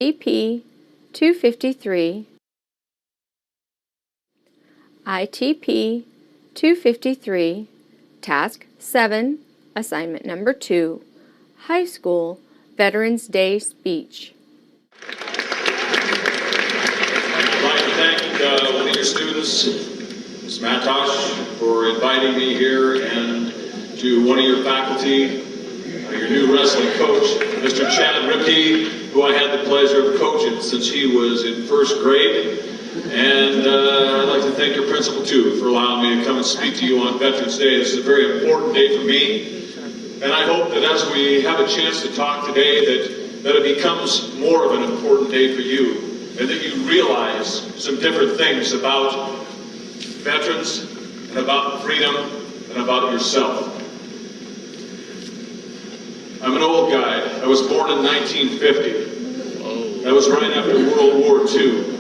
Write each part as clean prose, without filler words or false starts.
ITP-253, ITP-253, Task 7, Assignment Number 2, High School Veterans Day Speech. I'd like to thank one of your students, Ms. Matosh, for inviting me here, and to one of your faculty, your new wrestling coach, Mr. Chad Ripke, who I had the pleasure of coaching since he was in first grade. And I'd like to thank your principal, too, for allowing me to come and speak to you on Veterans Day. This is a very important day for me. And I hope that as we have a chance to talk today, that it becomes more of an important day for you, and that you realize some different things about veterans, and about freedom, and about yourself. I'm an old guy. I was born in 1950. That was right after World War II.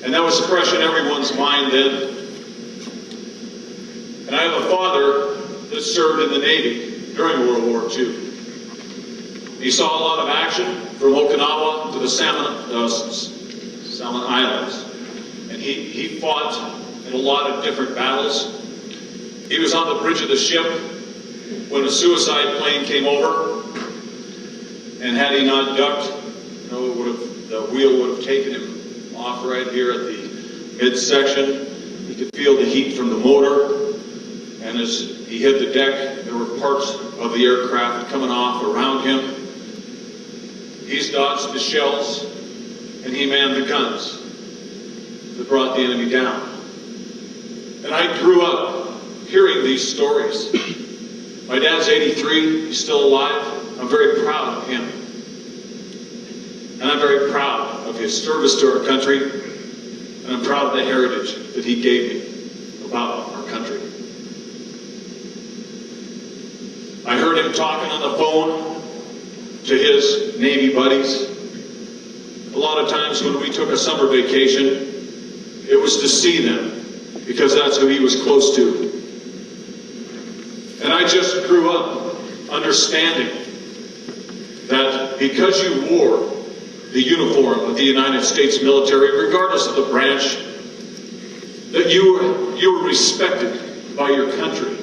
And that was fresh in everyone's mind then. And I have a father that served in the Navy during World War II. He saw a lot of action from Okinawa to the Salmon Islands. And he fought in a lot of different battles. He was on the bridge of the ship when a suicide plane came over. And had he not ducked, the wheel would have taken him off right here at the midsection. He could feel the heat from the motor. And as he hit the deck, there were parts of the aircraft coming off around him. He's dodged the shells, and he manned the guns that brought the enemy down. And I grew up hearing these stories. My dad's 83, he's still alive. I'm very proud of him. And I'm very proud of his service to our country, and I'm proud of the heritage that he gave me about our country. I heard him talking on the phone to his Navy buddies. A lot of times when we took a summer vacation, it was to see them, because that's who he was close to. And I just grew up understanding that because you wore the uniform of the United States military, regardless of the branch, that you were respected by your country.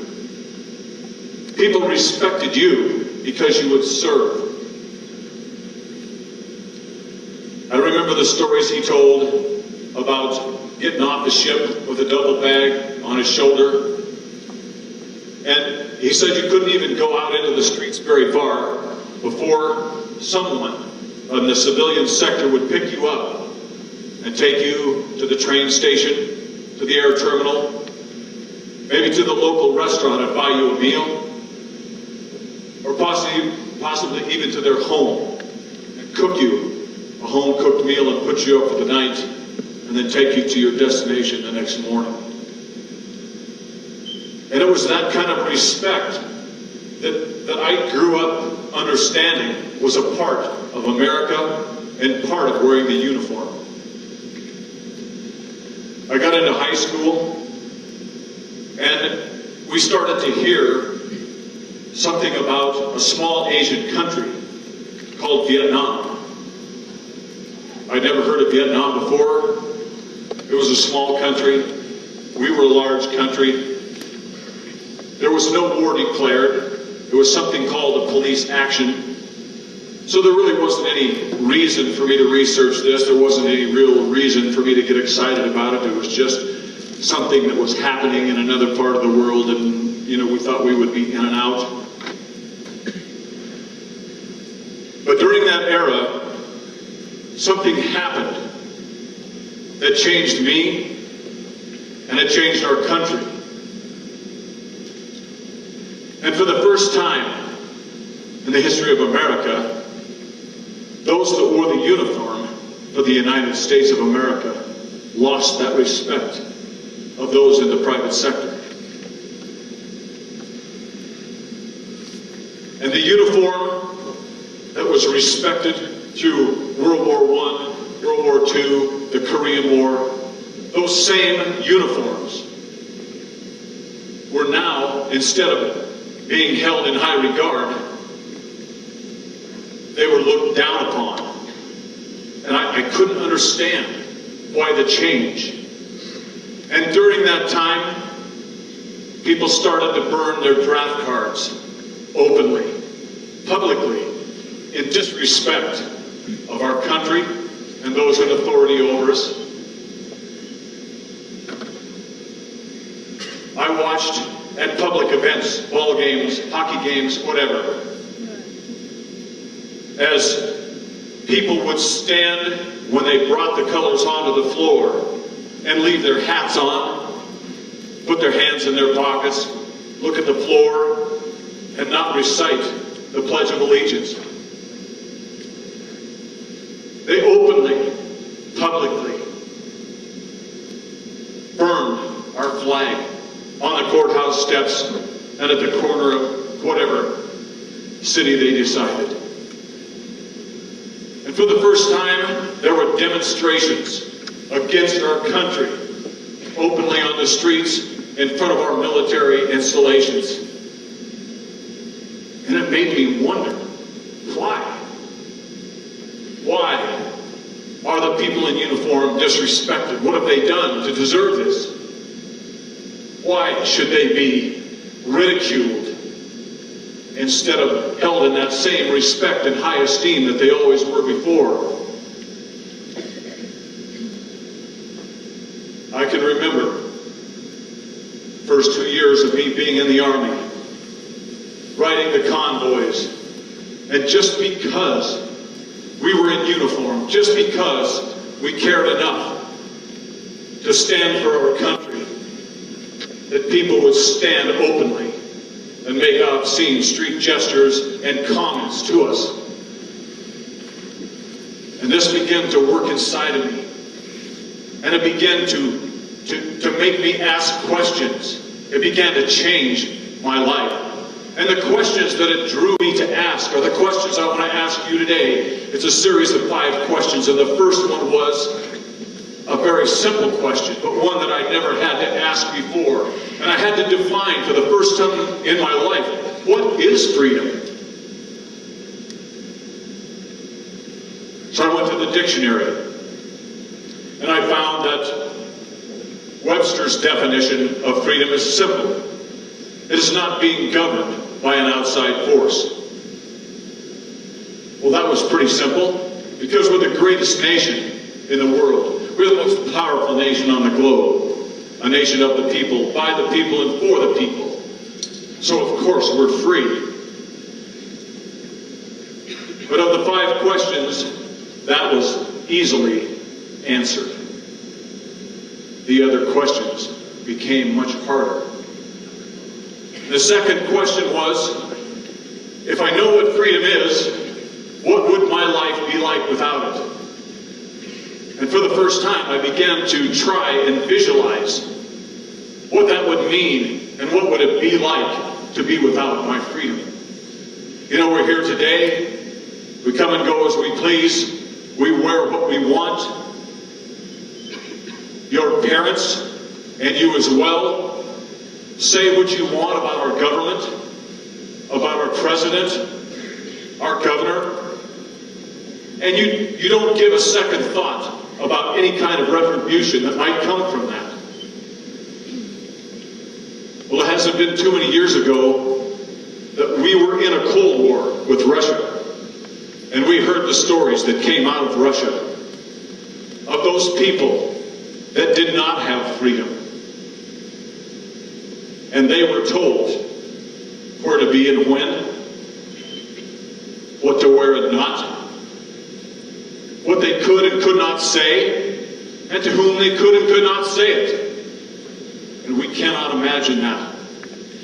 People respected you because you would serve. I remember the stories he told about getting off the ship with a duffel bag on his shoulder. And he said you couldn't even go out into the streets very far before someone in the civilian sector would pick you up and take you to the train station, to the air terminal, maybe to the local restaurant and buy you a meal, or possibly even to their home and cook you a home-cooked meal and put you up for the night, and then take you to your destination the next morning. And it was that kind of respect that I grew up understanding was a part of America and part of wearing the uniform. I got into high school, and we started to hear something about a small Asian country called Vietnam. I'd never heard of Vietnam before. It was a small country. We were a large country. There was no war declared. It was something called a police action. So there really wasn't any reason for me to research this. There wasn't any real reason for me to get excited about it. It was just something that was happening in another part of the world, and we thought we would be in and out. But during that era, something happened that changed me, and it changed our country. And for the first time in the history of America, those that wore the uniform for the United States of America lost that respect of those in the private sector. And the uniform that was respected through World War I, World War II, the Korean War, those same uniforms were now, instead of being held in high regard, they were looked down upon. And I couldn't understand why the change. And during that time, people started to burn their draft cards openly, publicly, in disrespect of our country and those in authority over us. I watched at public events, ball games, hockey games, whatever, as people would stand when they brought the colors onto the floor and leave their hats on, put their hands in their pockets, look at the floor, and not recite the Pledge of Allegiance. They openly, publicly burned our flag on the courthouse steps and at the corner of whatever city they decided. And for the first time, there were demonstrations against our country openly on the streets in front of our military installations. And it made me wonder, why? Why are the people in uniform disrespected? What have they done to deserve this? Why should they be ridiculed instead of held in that same respect and high esteem that they always were before? I can remember first 2 years of me being in the Army, riding the convoys, and just because we were in uniform, just because we cared enough to stand for our country, that people would stand openly and make obscene street gestures and comments to us. And this began to work inside of me. And it began to make me ask questions. It began to change my life. And the questions that it drew me to ask are the questions I want to ask you today. It's a series of 5 questions, and the first one was a very simple question, but one that I never had to ask before. And I had to define for the first time in my life, what is freedom? So I went to the dictionary, and I found that Webster's definition of freedom is simple. It is not being governed by an outside force. Well, that was pretty simple, because we're the greatest nation in the world. We're the most powerful nation on the globe. A nation of the people, by the people, and for the people. So, of course, we're free. But of the 5 questions, that was easily answered. The other questions became much harder. The second question was, if I know what freedom is, what would my life be like without it? And for the first time, I began to try and visualize what that would mean and what would it be like to be without my freedom. You know, we're here today. We come and go as we please. We wear what we want. Your parents, and you as well, say what you want about our government, about our president, our governor, and you don't give a second thought about any kind of retribution that might come from that. Well, it hasn't been too many years ago that we were in a Cold War with Russia, and we heard the stories that came out of Russia of those people that did not have freedom. And they were told where to be and when, what to wear and not, what they could and could not say, and to whom they could and could not say it. And we cannot imagine that.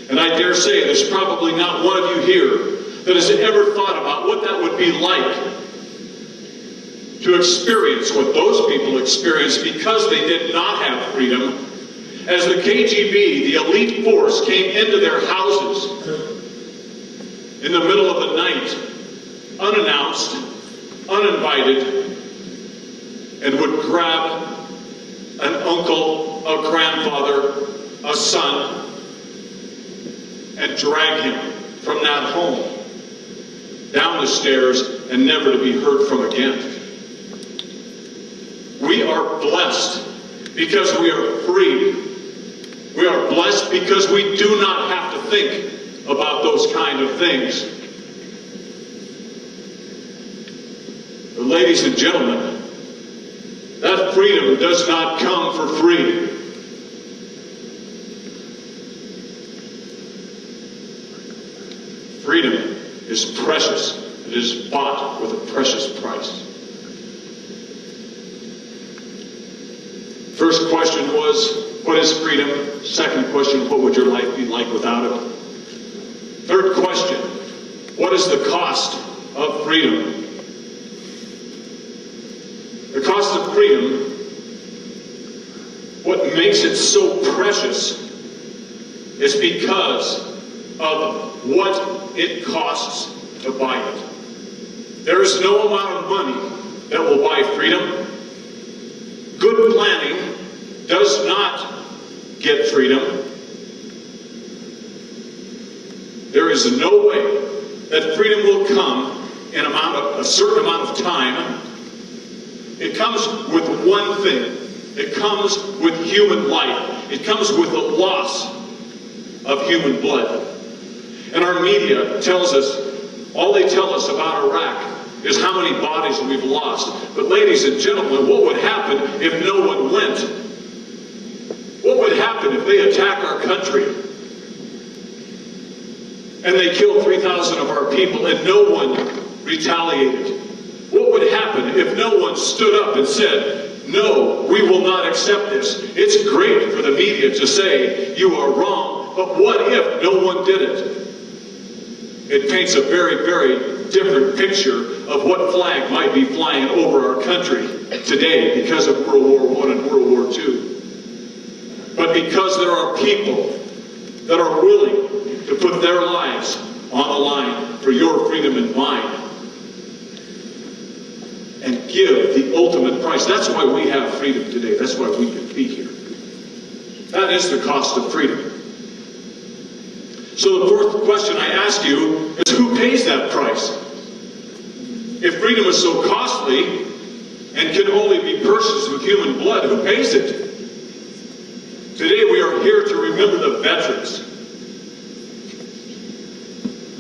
And I dare say there's probably not one of you here that has ever thought about what that would be like to experience what those people experienced because they did not have freedom, as the KGB, the elite force, came into their houses in the middle of the night, unannounced, uninvited, and would grab an uncle, a grandfather, a son, and drag him from that home down the stairs and never to be heard from again. We are blessed because we are free. We are blessed because we do not have to think about those kind of things. But ladies and gentlemen, that freedom does not come for free. Freedom is precious. It is bought with a precious price. First question was, what is freedom? Second question, what would your life be like without it? Third question, what is the cost of freedom? The cost of freedom, what makes it so precious is because of what it costs to buy it. There is no amount of money that will buy freedom. Good planning does not get freedom. There is no way that freedom will come in a certain amount of time. It comes with one thing. It comes with human life. It comes with the loss of human blood. And our media tells us, all they tell us about Iraq is how many bodies we've lost. But ladies and gentlemen, what would happen if no one went? What would happen if they attack our country and they kill 3,000 of our people and no one retaliated? What would happen if no one stood up and said, no, we will not accept this? It's great for the media to say you are wrong, but what if no one did it? It paints a very, very different picture of what flag might be flying over our country today because of World War I and World War II. But because there are people that are willing to put their lives on the line for your freedom and mine and give the ultimate price. That's why we have freedom today. That's why we can be here. That is the cost of freedom. So the fourth question I ask you is, who pays that price? If freedom is so costly and can only be purchased with human blood, who pays it? Today we are here to remember the veterans.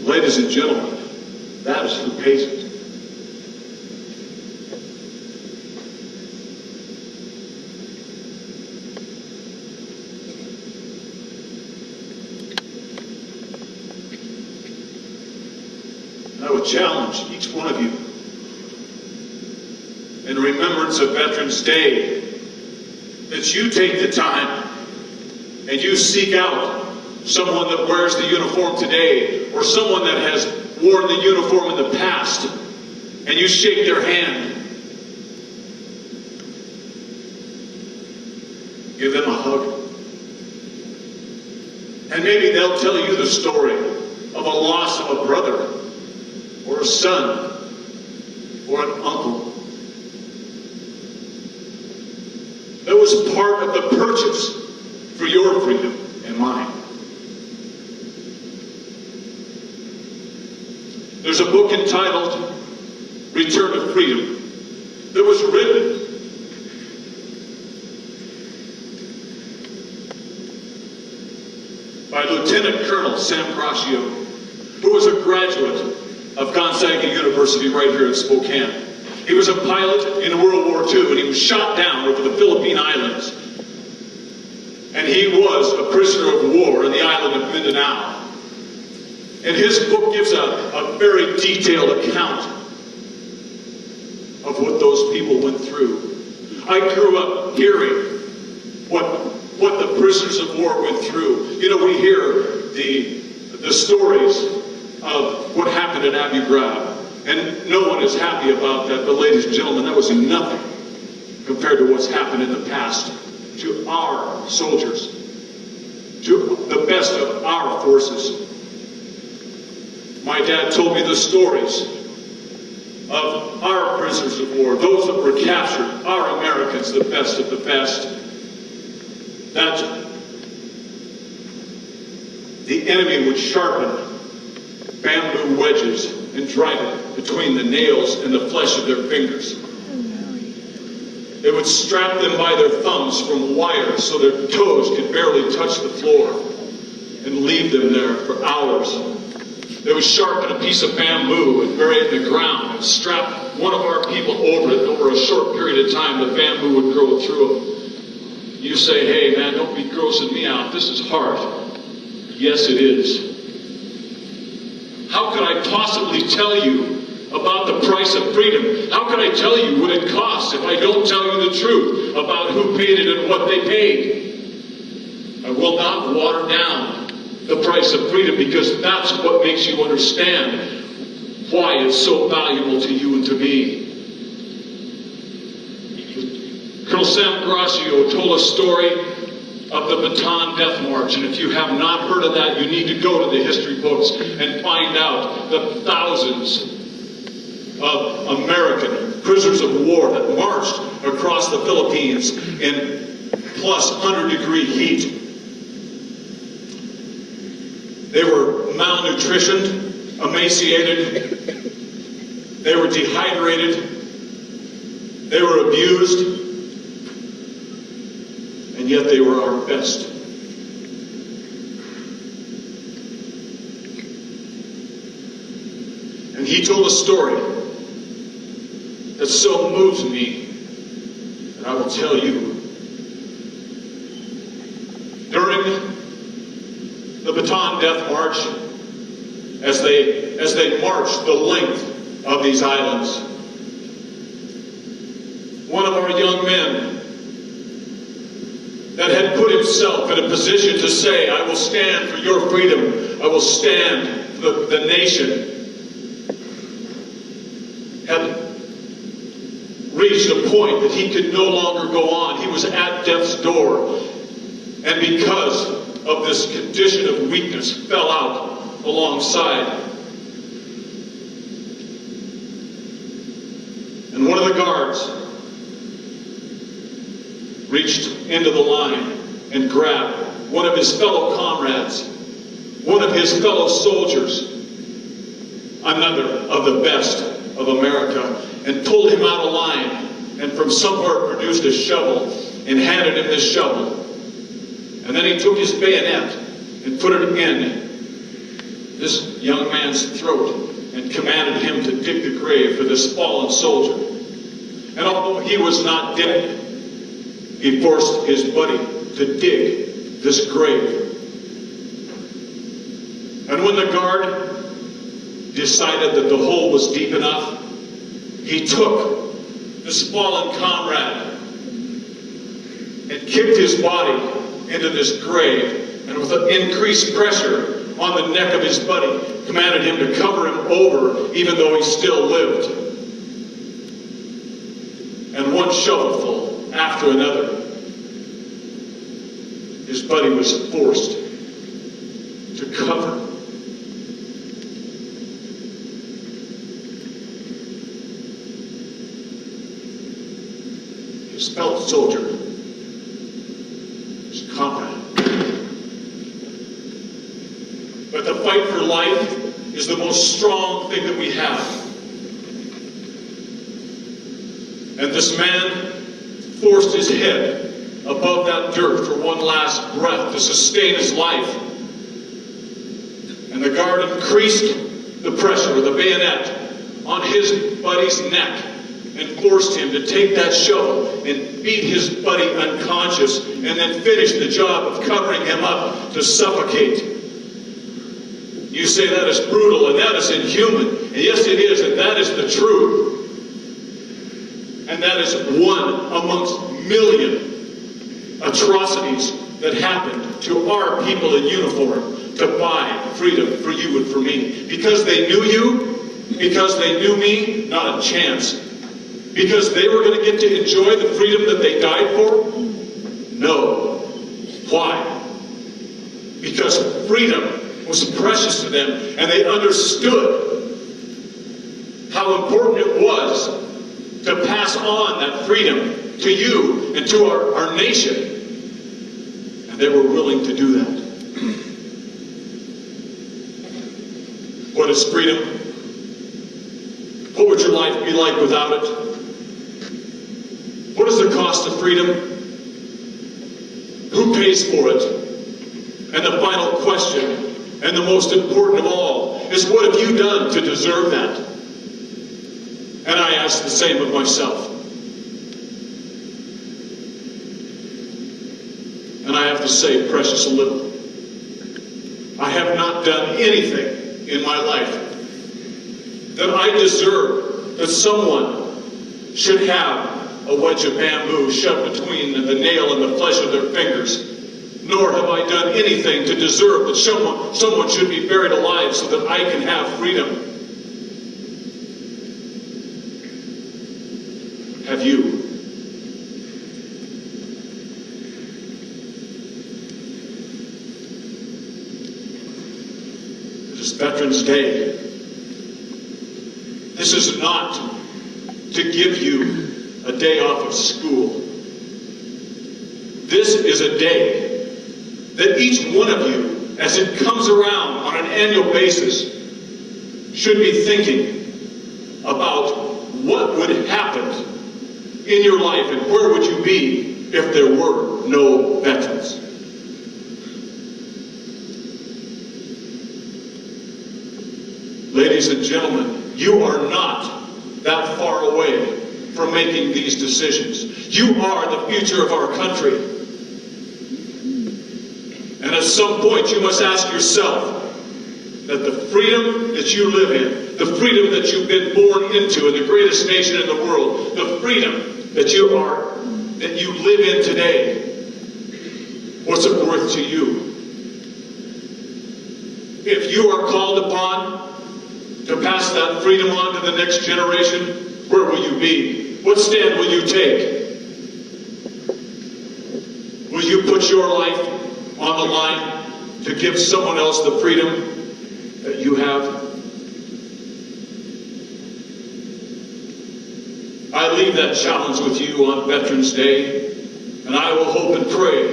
Ladies and gentlemen, that is who pays it. I would challenge each one of you, in remembrance of Veterans Day, that you take the time and you seek out someone that wears the uniform today or someone that has worn the uniform in the past, and you shake their hand. Give them a hug. And maybe they'll tell you the story of a loss of a brother or a son or an uncle. That was part of the purchase for your freedom and mine. There's a book entitled Return to Freedom that was written by Lieutenant Colonel Sam Braccio, who was a graduate of Gonzaga University right here in Spokane. He was a pilot in World War II, and he was shot down over the Philippine Islands. And he was a prisoner of war in the island of Mindanao. And his book gives a very detailed account of what those people went through. I grew up hearing what the prisoners of war went through. You know, we hear the stories of what happened in Abu Ghraib. And no one is happy about that, but ladies and gentlemen, that was nothing compared to what's happened in the past to our soldiers, to the best of our forces. My dad told me the stories of our prisoners of war, those that were captured, our Americans, the best of the best, that the enemy would sharpen bamboo wedges and drive it between the nails and the flesh of their fingers. They would strap them by their thumbs from wires so their toes could barely touch the floor and leave them there for hours. They would sharpen a piece of bamboo and bury it in the ground and strap one of our people over it. And over a short period of time, the bamboo would grow through them. You say, hey man, don't be grossing me out. This is hard. Yes, it is. How could I possibly tell you about the price of freedom? How can I tell you what it costs if I don't tell you the truth about who paid it and what they paid? I will not water down the price of freedom, because that's what makes you understand why it's so valuable to you and to me. Colonel Sam Gracio told a story of the Bataan Death March, and if you have not heard of that, you need to go to the history books and find out the thousands of American prisoners of war that marched across the Philippines in plus 100-degree heat. They were malnutritioned, emaciated, they were dehydrated, they were abused, and yet they were our best. And he told a story that so moves me that I will tell you. During the Bataan Death March, as they marched the length of these islands, one of our young men that had put himself in a position to say, I will stand for your freedom, I will stand for the nation, had reached a point that he could no longer go on. He was at death's door, and because of this condition of weakness, fell out alongside. And one of the guards reached into the line and grabbed one of his fellow comrades, one of his fellow soldiers, another of the best of America, and pulled him out of line, and from somewhere produced a shovel and handed him this shovel. And then he took his bayonet and put it in this young man's throat and commanded him to dig the grave for this fallen soldier. And although he was not dead, he forced his buddy to dig this grave. And when the guard decided that the hole was deep enough, he took this fallen comrade and kicked his body into this grave, and with an increased pressure on the neck of his buddy, commanded him to cover him over even though he still lived. And one shovelful after another, his buddy was forced to cover his fellow soldier, his comrade. But the fight for life is the most strong thing that we have. And this man forced his head above that dirt for one last breath to sustain his life. And the guard increased the pressure of the bayonet on his buddy's neck and forced him to take that shovel and beat his buddy unconscious, and then finish the job of covering him up to suffocate. You say that is brutal and that is inhuman. And yes, it is, and that is the truth. And that is one amongst million atrocities that happened to our people in uniform to buy freedom for you and for me. Because they knew you, because they knew me, not a chance. Because they were going to get to enjoy the freedom that they died for? No. Why? Because freedom was precious to them, and they understood how important it was to pass on that freedom to you and to our nation. And they were willing to do that. What is freedom? would your life be like without it? What is the cost of freedom? Who pays for it? And the final question, and the most important of all, is what have you done to deserve that? And I ask the same of myself. And I have to say, precious little. I have not done anything in my life that I deserve that someone should have a wedge of bamboo shoved between the nail and the flesh of their fingers. Nor have I done anything to deserve that someone should be buried alive so that I can have freedom. Have you? It is Veterans Day. This is not to give you a day off of school. This is a day that each one of you, as it comes around on an annual basis, should be thinking about what would happen in your life and where would you be if there were no veterans. Ladies and gentlemen, you are not that far away from making these decisions. You are the future of our country. And at some point you must ask yourself that the freedom that you live in, the freedom that you've been born into in the greatest nation in the world, the freedom that you live in today, what's it worth to you? If you are called upon to pass that freedom on to the next generation, where will you be? What stand will you take? Will you put your life on the line to give someone else the freedom that you have? I leave that challenge with you on Veterans Day, and I will hope and pray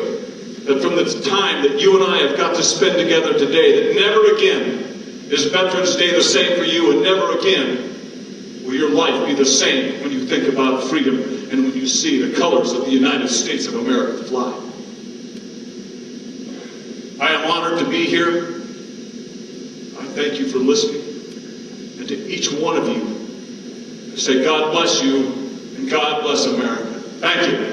that from the time that you and I have got to spend together today, that never again is Veterans Day the same for you, and never again will your life be the same when you think about freedom and when you see the colors of the United States of America fly. I am honored to be here. I thank you for listening. And to each one of you, I say God bless you and God bless America. Thank you.